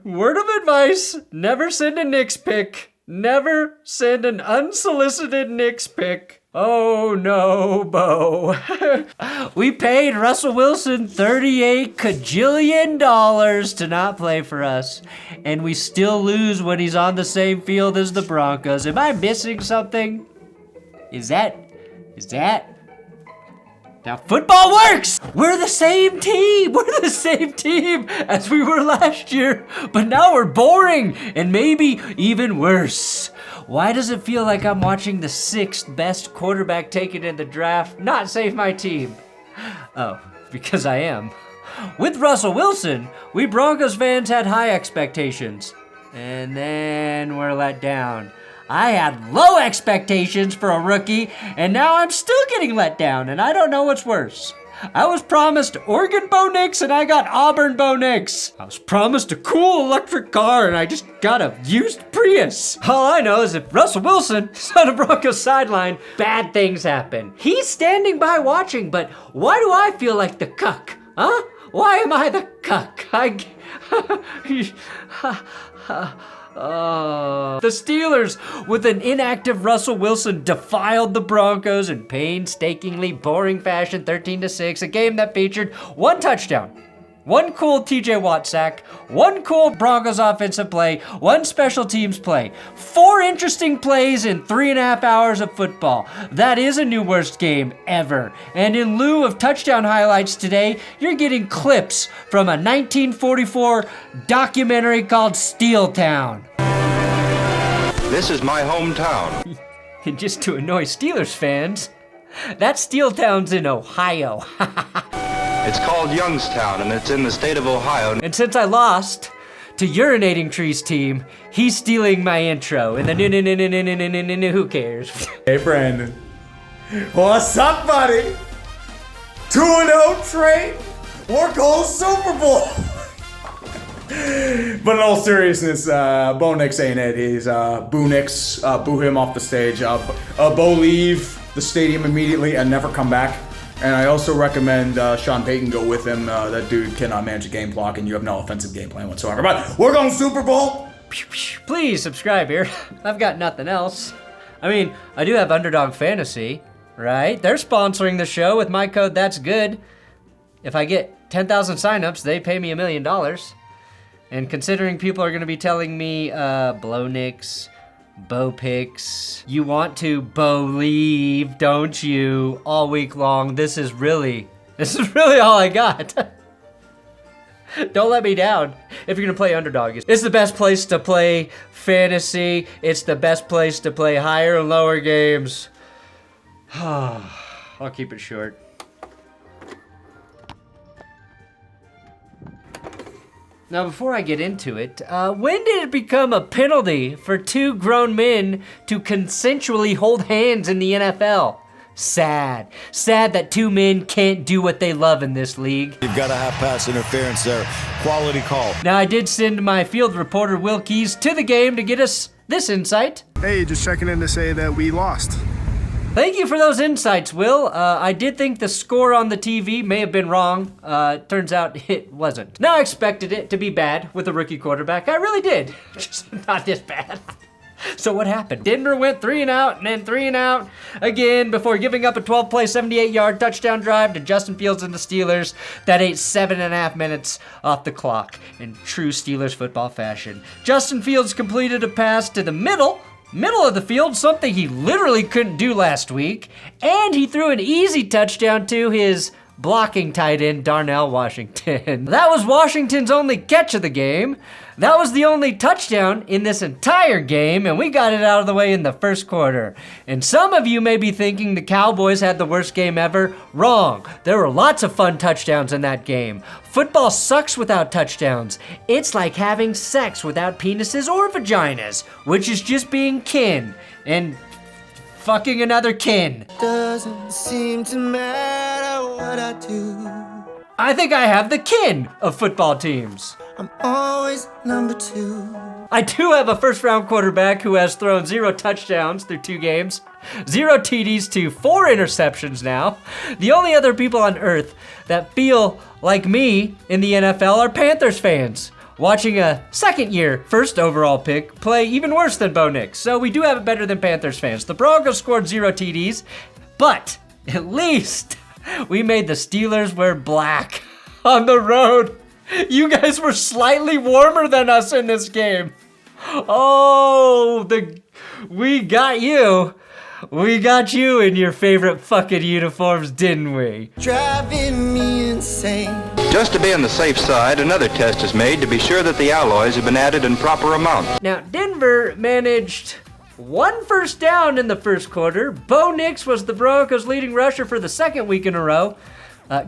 Word of advice, never send a Knicks pick. Never send an unsolicited Knicks pick. Oh no, Bo. We paid Russell Wilson $38 kajillion to not play for us, and we still lose when he's on the same field as the Broncos. Am I missing something? Is that? Now football works! We're the same team! We're the same team as we were last year, but now we're boring and maybe even worse. Why does it feel like I'm watching the 6th best quarterback taken in the draft not save my team? Oh, because I am. With Russell Wilson, we Broncos fans had high expectations, and then we're let down. I had low expectations for a rookie, and now I'm still getting let down, and I don't know what's worse. I was promised Oregon Bo Nix, and I got Auburn Bo Nix. I was promised a cool electric car, and I just got a used Prius. All I know is if Russell Wilson is on a Broncos sideline, bad things happen. He's standing by watching, but why do I feel like the cuck? Huh? Why am I the cuck? The Steelers, with an inactive Russell Wilson, defiled the Broncos in painstakingly boring fashion, 13-6, a game that featured one touchdown, one cool TJ Watt sack, one cool Broncos offensive play, one special teams play, 4 interesting plays in 3.5 hours of football. That is a new worst game ever. And in lieu of touchdown highlights today, you're getting clips from a 1944 documentary called Steel Town. This is my hometown. And just to annoy Steelers fans, that Steel Town's in Ohio. It's called Youngstown, and it's in the state of Ohio. And since I lost to Urinating Tree's team, he's stealing my intro. And the who cares? Hey, Brandon. What's up, buddy? 2-0 trade. We're going Super Bowl. But in all seriousness, Bo Nix ain't it. He's Boo Nix. Boo him off the stage. Bo leave the stadium immediately and never come back. And I also recommend Sean Payton go with him. That dude cannot manage a game clock, and you have no offensive game plan whatsoever. But we're going Super Bowl. Please subscribe here. I've got nothing else. I mean, I do have Underdog Fantasy, right? They're sponsoring the show with my code ThatsGood. If I get 10,000 signups, they pay me $1 million. And considering people are going to be telling me, Bo Nix, Bo picks, you want to Bo leave, don't you? All week long. This is really all I got. Don't let me down. If you're going to play Underdog, it's the best place to play fantasy. It's the best place to play higher and lower games. I'll keep it short. Now, before I get into it, when did it become a penalty for 2 grown men to consensually hold hands in the NFL? Sad. Sad that 2 men can't do what they love in this league. You've got to have pass interference there. Quality call. Now, I did send my field reporter, Will Keys, to the game to get us this insight. Hey, just checking in to say that we lost. Thank you for those insights, Will. I did think the score on the TV may have been wrong. Turns out it wasn't. Now, I expected it to be bad with a rookie quarterback. I really did. Just not this bad. So what happened? Denver went 3 and out and then 3 and out again before giving up a 12-play, 78-yard touchdown drive to Justin Fields and the Steelers that ate 7.5 minutes off the clock in true Steelers football fashion. Justin Fields completed a pass to the middle of the field, something he literally couldn't do last week, and he threw an easy touchdown to his blocking tight end, Darnell Washington. That was Washington's only catch of the game. That was the only touchdown in this entire game, and we got it out of the way in the first quarter. And some of you may be thinking the Cowboys had the worst game ever. Wrong. There were lots of fun touchdowns in that game. Football sucks without touchdowns. It's like having sex without penises or vaginas, which is just being kin and fucking another kin. Doesn't seem to matter what I do. I think I have the kin of football teams. I'm always number 2. I do have a first-round quarterback who has thrown 0 touchdowns through 2 games, 0 TDs to 4 interceptions now. The only other people on earth that feel like me in the NFL are Panthers fans. watching a second-year, first overall pick play even worse than Bo Nix. So we do have it better than Panthers fans. The Broncos scored 0 TDs, but at least we made the Steelers wear black on the road. You guys were slightly warmer than us in this game. Oh, we got you. We got you in your favorite fucking uniforms, didn't we? Driving me insane. Just to be on the safe side, another test is made to be sure that the alloys have been added in proper amounts. Now, Denver managed 1 first down in the first quarter. Bo Nix was the Broncos' leading rusher for the second week in a row.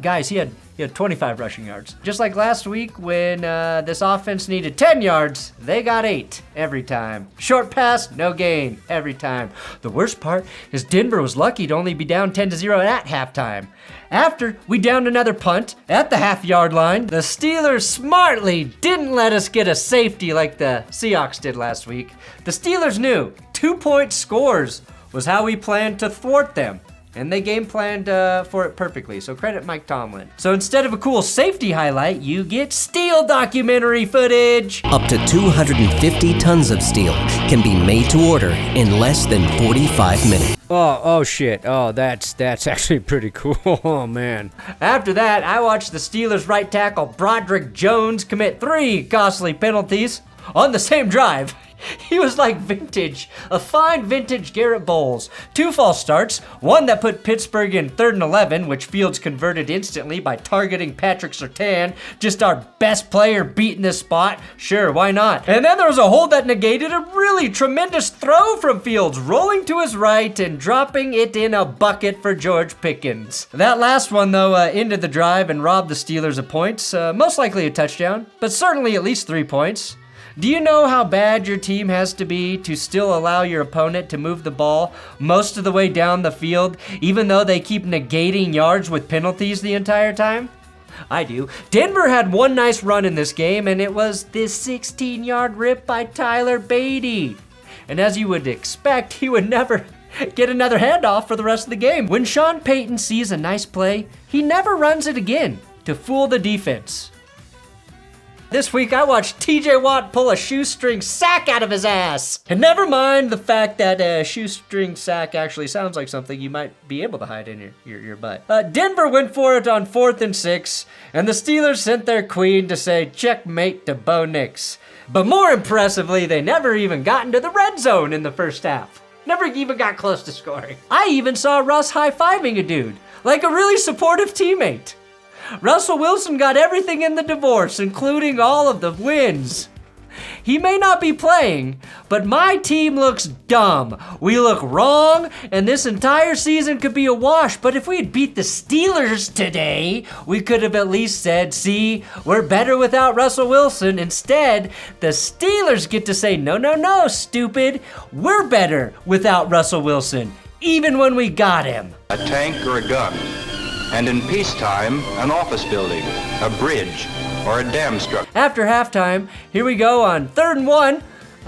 Guys, he had 25 rushing yards. Just like last week when this offense needed 10 yards, they got 8 every time. Short pass, no gain every time. The worst part is Denver was lucky to only be down 10-0 at halftime. After we downed another punt at the half-yard line, the Steelers smartly didn't let us get a safety like the Seahawks did last week. The Steelers knew 2-point scores was how we planned to thwart them. And they game planned for it perfectly, so credit Mike Tomlin. So instead of a cool safety highlight, you get steel documentary footage. Up to 250 tons of steel can be made to order in less than 45 minutes. Oh shit. Oh, that's actually pretty cool. Oh, man. After that, I watched the Steelers right tackle Broderick Jones commit 3 costly penalties on the same drive. He was like vintage, a fine vintage Garrett Bowles. 2 false starts, one that put Pittsburgh in 3rd and 11, which Fields converted instantly by targeting Patrick Surtain, just our best player beating this spot. Sure, why not? And then there was a hold that negated a really tremendous throw from Fields, rolling to his right and dropping it in a bucket for George Pickens. That last one, though, ended the drive and robbed the Steelers of points, most likely a touchdown, but certainly at least 3 points. Do you know how bad your team has to be to still allow your opponent to move the ball most of the way down the field, even though they keep negating yards with penalties the entire time? I do. Denver had one nice run in this game, and it was this 16-yard rip by Tyler Beatty. And as you would expect, he would never get another handoff for the rest of the game. When Sean Payton sees a nice play, he never runs it again to fool the defense. This week, I watched TJ Watt pull a shoestring sack out of his ass. And never mind the fact that a shoestring sack actually sounds like something you might be able to hide in your butt. Denver went for it on 4th and 6, and the Steelers sent their queen to say checkmate to Bo Nix. But more impressively, they never even got into the red zone in the first half. Never even got close to scoring. I even saw Russ high-fiving a dude, like a really supportive teammate. Russell Wilson got everything in the divorce, including all of the wins. He may not be playing, but my team looks dumb. We look wrong, and this entire season could be a wash. But if we had beat the Steelers today, we could have at least said, see, we're better without Russell Wilson. Instead, the Steelers get to say, no, stupid. We're better without Russell Wilson, even when we got him. A tank or a gun. And in peacetime, an office building, a bridge, or a dam structure. After halftime, here we go on 3rd and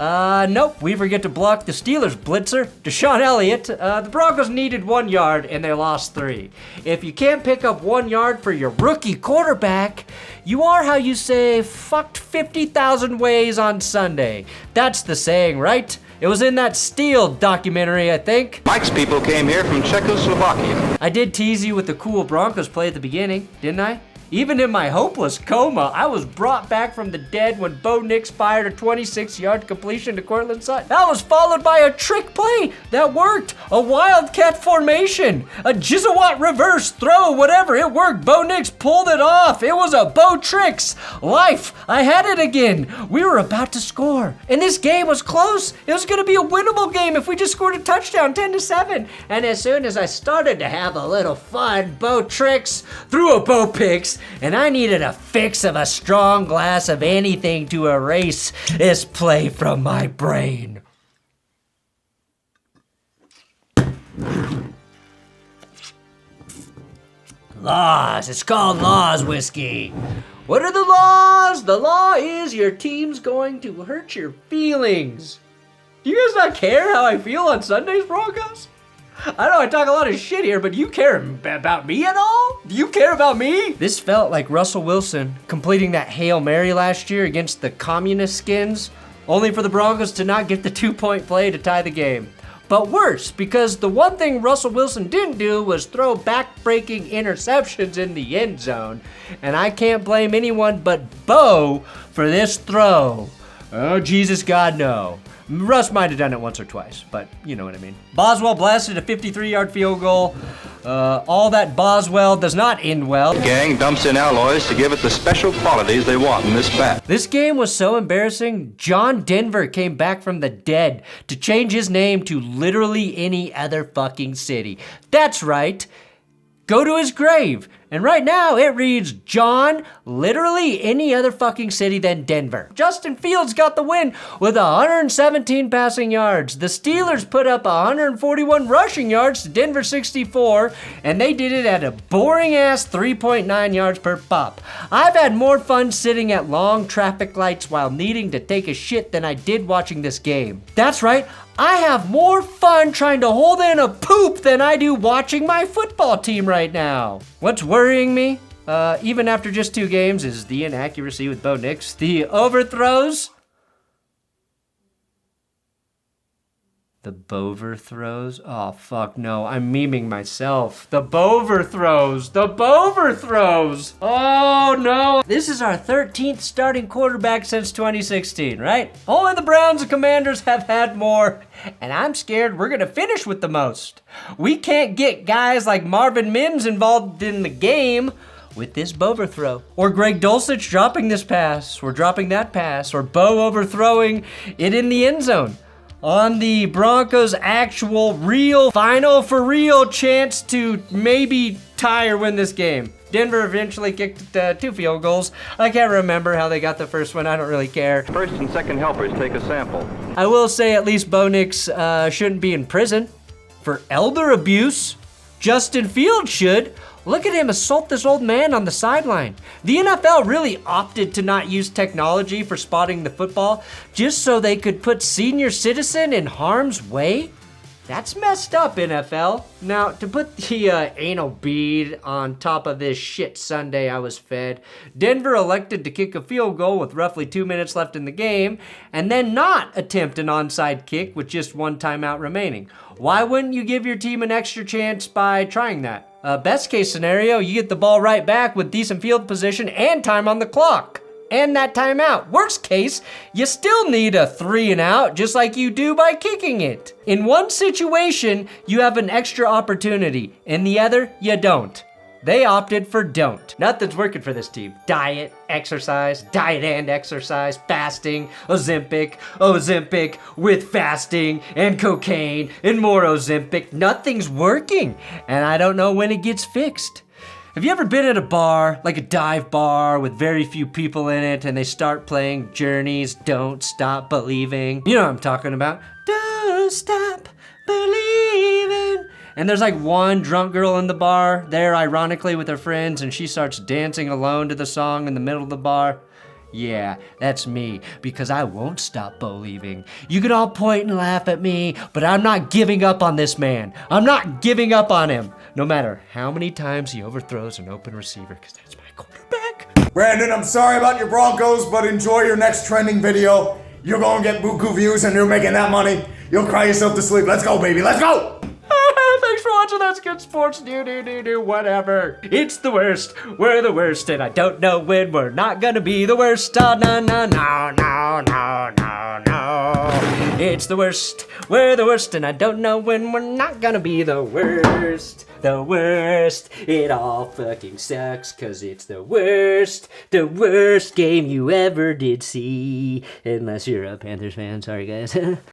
1. Nope, we forget to block the Steelers blitzer, Deshaun Elliott. The Broncos needed 1 yard, and they lost 3. If you can't pick up 1 yard for your rookie quarterback, you are, how you say, fucked 50,000 ways on Sunday. That's the saying, right? It was in that Steel documentary, I think. Mike's people came here from Czechoslovakia. I did tease you with the cool Broncos play at the beginning, didn't I? Even in my hopeless coma, I was brought back from the dead when Bo Nix fired a 26-yard completion to Cortland Sutton. That was followed by a trick play that worked. A wildcat formation, a Jizzawat reverse throw, whatever, it worked. Bo Nix pulled it off. It was a Bo Tricks. Life, I had it again. We were about to score. And this game was close. It was gonna be a winnable game if we just scored a touchdown, 10-7. And as soon as I started to have a little fun, Bo Tricks threw a Bo Picks, and I needed a fix of a strong glass of anything to erase this play from my brain. Laws. It's called Laws whiskey. What are the laws? The law is your team's going to hurt your feelings. Do you guys not care how I feel on Sundays, Broncos? I know I talk a lot of shit here, but do you care about me at all? Do you care about me? This felt like Russell Wilson completing that Hail Mary last year against the communist skins, only for the Broncos to not get the 2-point play to tie the game. But worse, because the one thing Russell Wilson didn't do was throw back-breaking interceptions in the end zone. And I can't blame anyone but Bo for this throw. Oh, Jesus God, no. Russ might have done it once or twice, but you know what I mean. Boswell blasted a 53-yard field goal. All that Boswell does not end well. Gang dumps in alloys to give it the special qualities they want in this bat. This game was so embarrassing, John Denver came back from the dead to change his name to literally any other fucking city. That's right. Go to his grave. And right now it reads John, literally any other fucking city than Denver. Justin Fields got the win with 117 passing yards. The Steelers put up 141 rushing yards to Denver 64, and they did it at a boring ass 3.9 yards per pop. I've had more fun sitting at long traffic lights while needing to take a shit than I did watching this game. That's right. I have more fun trying to hold in a poop than I do watching my football team right now. What's worrying me, even after just 2 games, is the inaccuracy with Bo Nix. The overthrows. The Boverthrows? Oh, fuck no. I'm memeing myself. The Boverthrows. The Boverthrows. Oh, no. This is our 13th starting quarterback since 2016, right? Only the Browns and Commanders have had more, and I'm scared we're going to finish with the most. We can't get guys like Marvin Mims involved in the game with this Boverthrow. Or Greg Dulcich dropping this pass, or dropping that pass, or Bo overthrowing it in the end zone. On the Broncos' actual, real, final for real chance to maybe tie or win this game. Denver eventually kicked 2 field goals. I can't remember how they got the first one. I don't really care. First and second helpers take a sample. I will say at least Bo Nix shouldn't be in prison for elder abuse. Justin Fields should. Look at him assault this old man on the sideline. The NFL really opted to not use technology for spotting the football just so they could put senior citizen in harm's way? That's messed up, NFL. Now, to put the anal bead on top of this shit Sunday I was fed, Denver elected to kick a field goal with roughly 2 minutes left in the game, and then not attempt an onside kick with just 1 timeout remaining. Why wouldn't you give your team an extra chance by trying that? Best case scenario, you get the ball right back with decent field position and time on the clock. And that timeout. Worst case, you still need a 3 and out, just like you do by kicking it. In one situation, you have an extra opportunity. In the other, you don't. They opted for don't. Nothing's working for this team. Diet, exercise, diet and exercise, fasting, Ozempic with fasting and cocaine and more Ozempic. Nothing's working. And I don't know when it gets fixed. Have you ever been at a bar, like a dive bar with very few people in it, and they start playing Journey's Don't Stop Believing? You know what I'm talking about. Don't stop believing. And there's like one drunk girl in the bar there, ironically, with her friends, and she starts dancing alone to the song in the middle of the bar. Yeah, that's me, because I won't stop believing. You can all point and laugh at me, but I'm not giving up on this man. I'm not giving up on him, no matter how many times he overthrows an open receiver, because that's my quarterback. Brandon, I'm sorry about your Broncos, but enjoy your next trending video. You're gonna get buku views and you're making that money. You'll cry yourself to sleep. Let's go, baby, let's go! Thanks for watching That's Good Sports. Do, whatever. It's the worst. We're the worst, and I don't know when we're not gonna be the worst. Oh, no. It's the worst. We're the worst, and I don't know when we're not gonna be the worst. The worst. It all fucking sucks, cause it's the worst. The worst game you ever did see. Unless you're a Panthers fan. Sorry, guys.